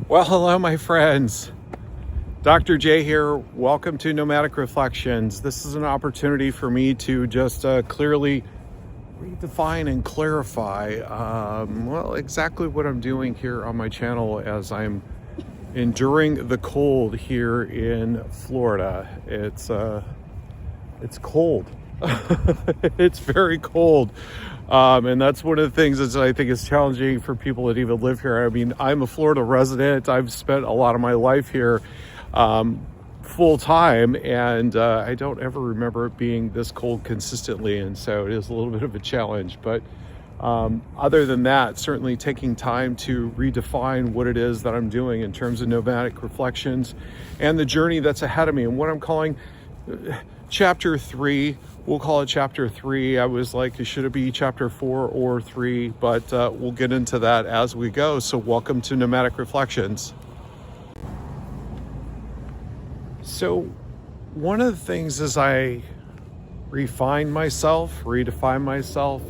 Well, hello, my friends. Dr. J here. Welcome to Nomadic Reflections. This is an opportunity for me to just clearly redefine and clarify, exactly what I'm doing here on my channel as I'm enduring the cold here in Florida. It's cold. It's very cold. And that's one of the things that I think is challenging for people that even live here. I mean, I'm a Florida resident. I've spent a lot of my life here full time, and I don't ever remember it being this cold consistently. And so it is a little bit of a challenge. But other than that, certainly taking time to redefine what it is that I'm doing in terms of nomadic reflections and the journey that's ahead of me, and what I'm calling chapter 3. We'll call it chapter 3. I was like, should it be chapter 4 or 3? But we'll get into that as we go. So welcome to Nomadic Reflections. So one of the things as I refine myself, redefine myself,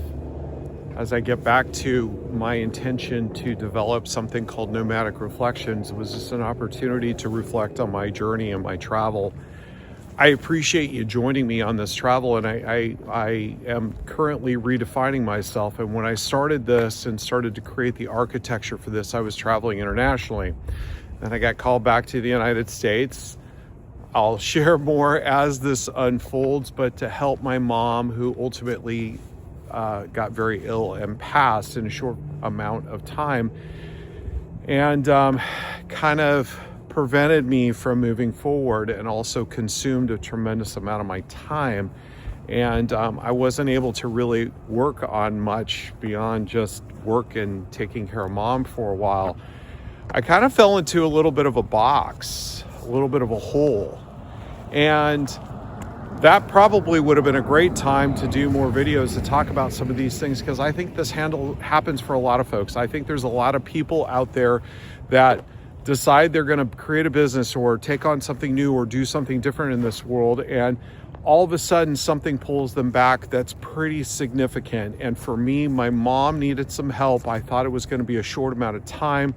as I get back to my intention to develop something called Nomadic Reflections, was just an opportunity to reflect on my journey and my travel. I appreciate you joining me on this travel, and I am currently redefining myself. And when I started this and started to create the architecture for this, I was traveling internationally. Then I got called back to the United States. I'll share more as this unfolds, but to help my mom, who ultimately got very ill and passed in a short amount of time, and kind of prevented me from moving forward, and also consumed a tremendous amount of my time. And I wasn't able to really work on much beyond just work and taking care of mom for a while. I kind of fell into a little bit of a box, a little bit of a hole. And that probably would have been a great time to do more videos to talk about some of these things, because I think this happens for a lot of folks. I think there's a lot of people out there that decide they're going to create a business or take on something new or do something different in this world, and all of a sudden something pulls them back that's pretty significant. And for me, my mom needed some help. I thought it was going to be a short amount of time.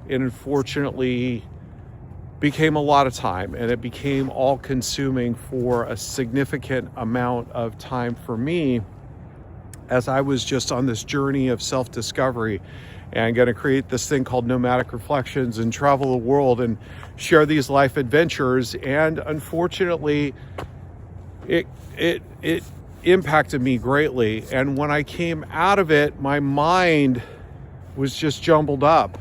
It unfortunately became a lot of time, and it became all consuming for a significant amount of time for me, as I was just on this journey of self-discovery and going to create this thing called Nomadic Reflections and travel the world and share these life adventures. And unfortunately, it impacted me greatly. And when I came out of it, my mind was just jumbled up.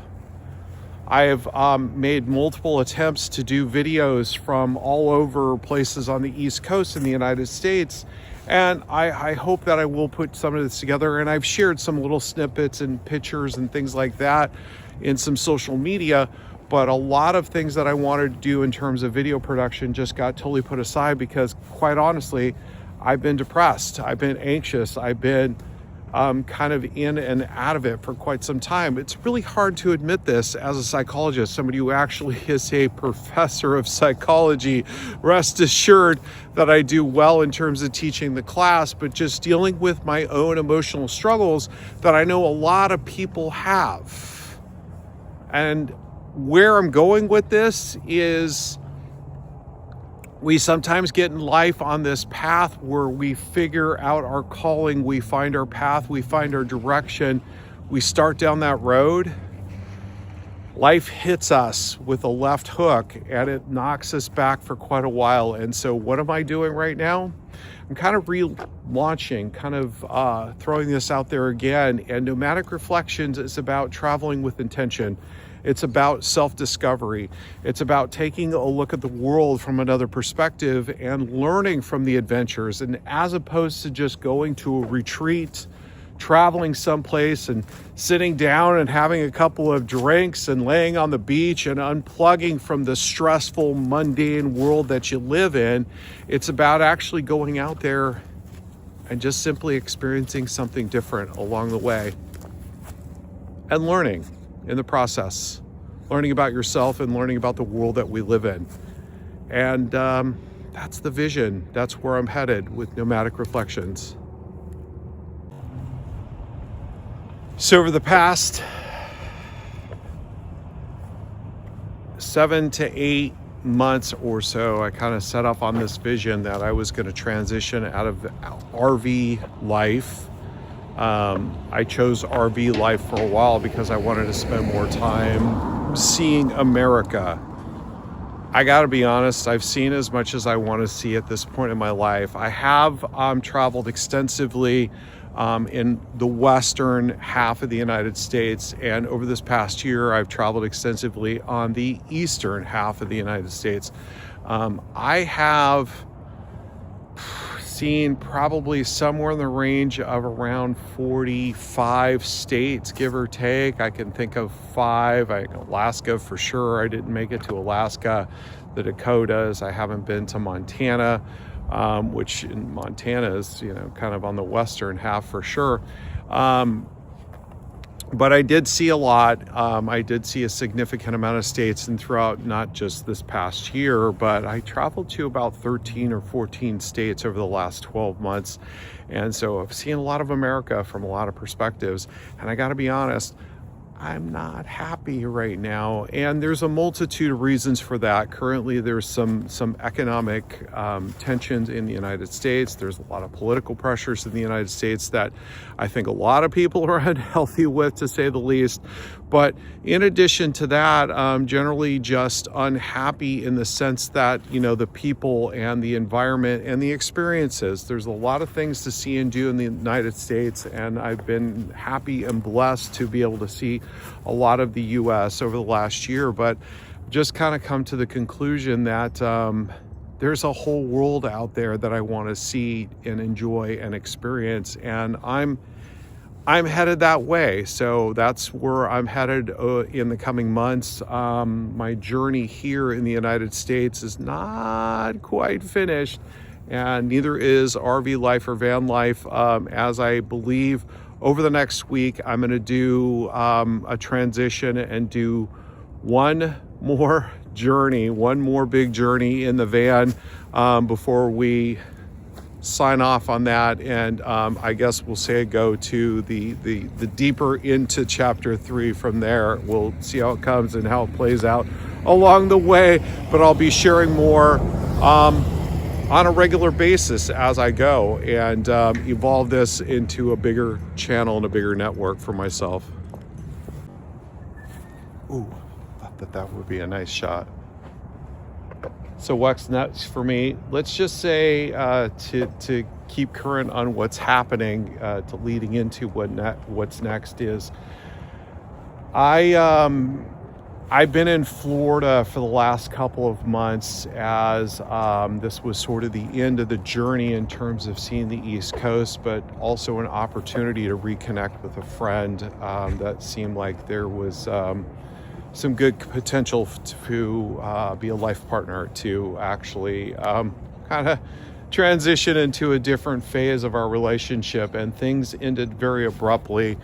I have made multiple attempts to do videos from all over places on the East Coast in the United States. And I hope that I will put some of this together. And I've shared some little snippets and pictures and things like that in some social media. But a lot of things that I wanted to do in terms of video production just got totally put aside, because quite honestly, I've been depressed. I've been anxious. I've been kind of in and out of it for quite some time. It's really hard to admit this as a psychologist, somebody who actually is a professor of psychology. Rest assured that I do well in terms of teaching the class, but just dealing with my own emotional struggles that I know a lot of people have. And where I'm going with this is, we sometimes get in life on this path where we figure out our calling, we find our path, we find our direction, we start down that road. Life hits us with a left hook and it knocks us back for quite a while. And so what am I doing right now? I'm kind of relaunching, throwing this out there again. And Nomadic Reflections is about traveling with intention. It's about self-discovery. It's about taking a look at the world from another perspective and learning from the adventures. And as opposed to just going to a retreat, traveling someplace and sitting down and having a couple of drinks and laying on the beach and unplugging from the stressful, mundane world that you live in, it's about actually going out there and just simply experiencing something different along the way and learning in the process, learning about yourself and learning about the world that we live in. And that's the vision. That's where I'm headed with Nomadic Reflections. So over the past 7 to 8 months or so, I kind of set up on this vision that I was going to transition out of the RV life. I chose RV life for a while because I wanted to spend more time seeing America. I got to be honest, I've seen as much as I want to see at this point in my life. I have traveled extensively in the western half of the United States, and over this past year I've traveled extensively on the eastern half of the United States. I have seen probably somewhere in the range of around 45 states, give or take. I can think of 5. Alaska for sure. I didn't make it to Alaska. The Dakotas. I haven't been to Montana. Which in Montana is, kind of on the western half for sure. But I did see a lot. I did see a significant amount of states, and throughout not just this past year, but I traveled to about 13 or 14 states over the last 12 months. And so I've seen a lot of America from a lot of perspectives. And I got to be honest, I'm not happy right now, and there's a multitude of reasons for that. Currently, there's some economic tensions in the United States. There's a lot of political pressures in the United States that I think a lot of people are unhealthy with, to say the least. But in addition to that, generally just unhappy in the sense that, the people and the environment and the experiences. There's a lot of things to see and do in the United States, and I've been happy and blessed to be able to see a lot of the U.S. over the last year, but just kind of come to the conclusion that there's a whole world out there that I want to see and enjoy and experience, and I'm headed that way. So that's where I'm headed in the coming months. My journey here in the United States is not quite finished, and neither is RV life or van life, as I believe over the next week I'm going to do a transition and do one more big journey in the van before we sign off on that, and I guess we'll say go to the deeper into chapter 3 from there. We'll see how it comes and how it plays out along the way, but I'll be sharing more on a regular basis as I go, and evolve this into a bigger channel and a bigger network for myself. Ooh, thought that would be a nice shot. So what's next for me? Let's just say to keep current on what's happening, to leading into what's next is I've been in Florida for the last couple of months, as this was sort of the end of the journey in terms of seeing the East Coast, but also an opportunity to reconnect with a friend that seemed like there was some good potential to be a life partner, to actually kind of transition into a different phase of our relationship, and things ended very abruptly.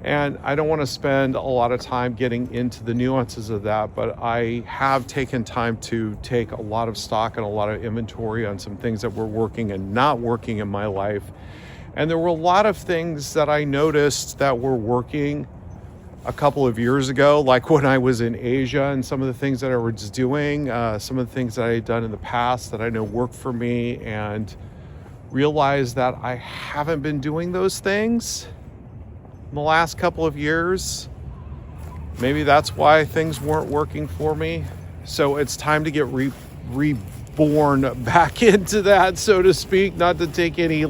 And I don't want to spend a lot of time getting into the nuances of that, but I have taken time to take a lot of stock and a lot of inventory on some things that were working and not working in my life. And there were a lot of things that I noticed that were working a couple of years ago, like when I was in Asia, and some of the things that I was doing, some of the things that I had done in the past that I know worked for me, and realized that I haven't been doing those things in the last couple of years. Maybe that's why things weren't working for me. So it's time to get reborn back into that, so to speak. Not to take any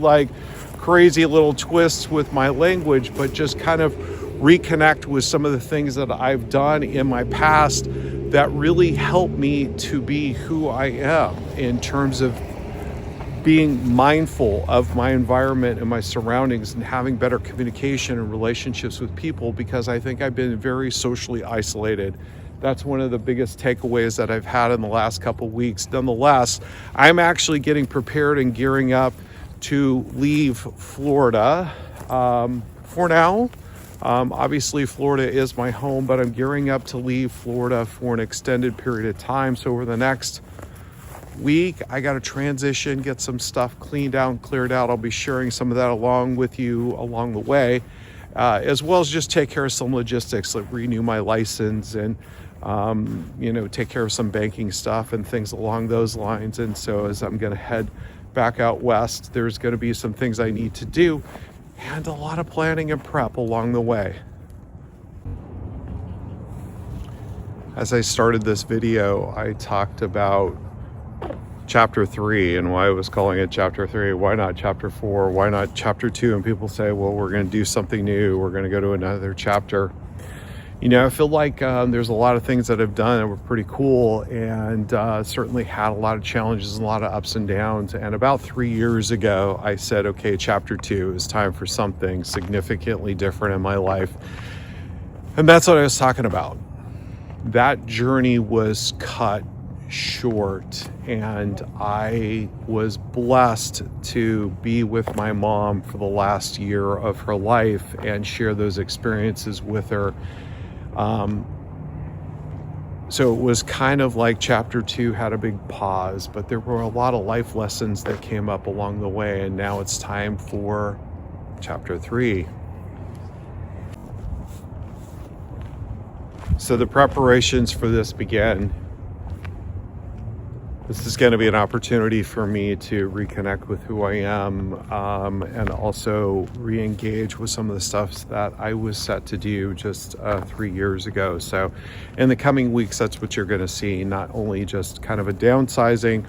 crazy little twists with my language, but just kind of reconnect with some of the things that I've done in my past that really helped me to be who I am, in terms of being mindful of my environment and my surroundings, and having better communication and relationships with people, because I think I've been very socially isolated. That's one of the biggest takeaways that I've had in the last couple of weeks. Nonetheless, I'm actually getting prepared and gearing up to leave Florida for now. Obviously, Florida is my home, but I'm gearing up to leave Florida for an extended period of time. So over the next week, I got to transition, get some stuff cleaned out and cleared out. I'll be sharing some of that along with you along the way, as well as just take care of some logistics, like renew my license and take care of some banking stuff and things along those lines. And so as I'm going to head back out west, there's going to be some things I need to do and a lot of planning and prep along the way. As I started this video, I talked about chapter 3 and why I was calling it chapter 3. Why not chapter 4? Why not chapter 2? And people say, well, we're going to do something new. We're going to go to another chapter. I feel like there's a lot of things that I've done that were pretty cool, and certainly had a lot of challenges and a lot of ups and downs. And about 3 years ago, I said, okay, chapter 2 is time for something significantly different in my life. And that's what I was talking about. That journey was cut short, and I was blessed to be with my mom for the last year of her life and share those experiences with her. So it was kind of like chapter 2 had a big pause, but there were a lot of life lessons that came up along the way, and now it's time for chapter 3. So the preparations for this began. This is going to be an opportunity for me to reconnect with who I am, and also re-engage with some of the stuff that I was set to do just 3 years ago. So in the coming weeks, that's what you're going to see, not only just kind of a downsizing,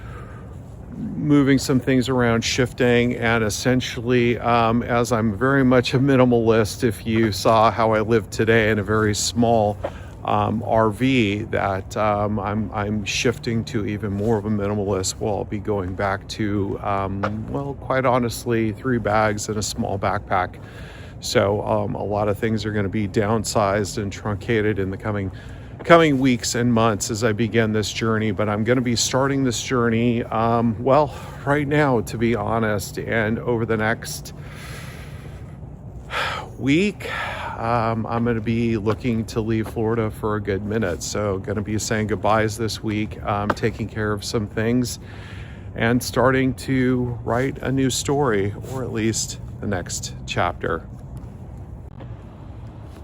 moving some things around, shifting, and essentially, as I'm very much a minimalist, if you saw how I live today in a very small RV, that I'm shifting to even more of a minimalist. Well, I'll be going back to, quite honestly, 3 bags and a small backpack. So a lot of things are going to be downsized and truncated in the coming weeks and months as I begin this journey. But I'm going to be starting this journey, right now, to be honest, and over the next week, I'm going to be looking to leave Florida for a good minute. So going to be saying goodbyes this week, taking care of some things, and starting to write a new story, or at least the next chapter.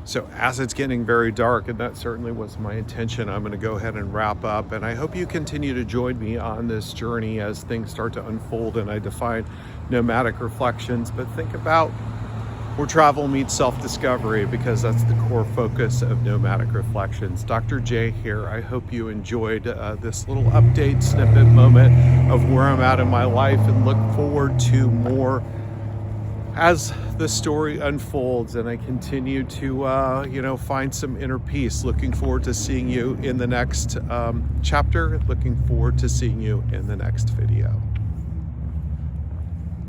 So as it's getting very dark, and that certainly was my intention, I'm going to go ahead and wrap up. And I hope you continue to join me on this journey as things start to unfold and I define nomadic reflections. But think about where travel meets self-discovery, because that's the core focus of Nomadic Reflections. Dr. J here. I hope you enjoyed this little update snippet moment of where I'm at in my life, and look forward to more as the story unfolds and I continue to find some inner peace. Looking forward to seeing you in the next chapter. Looking forward to seeing you in the next video.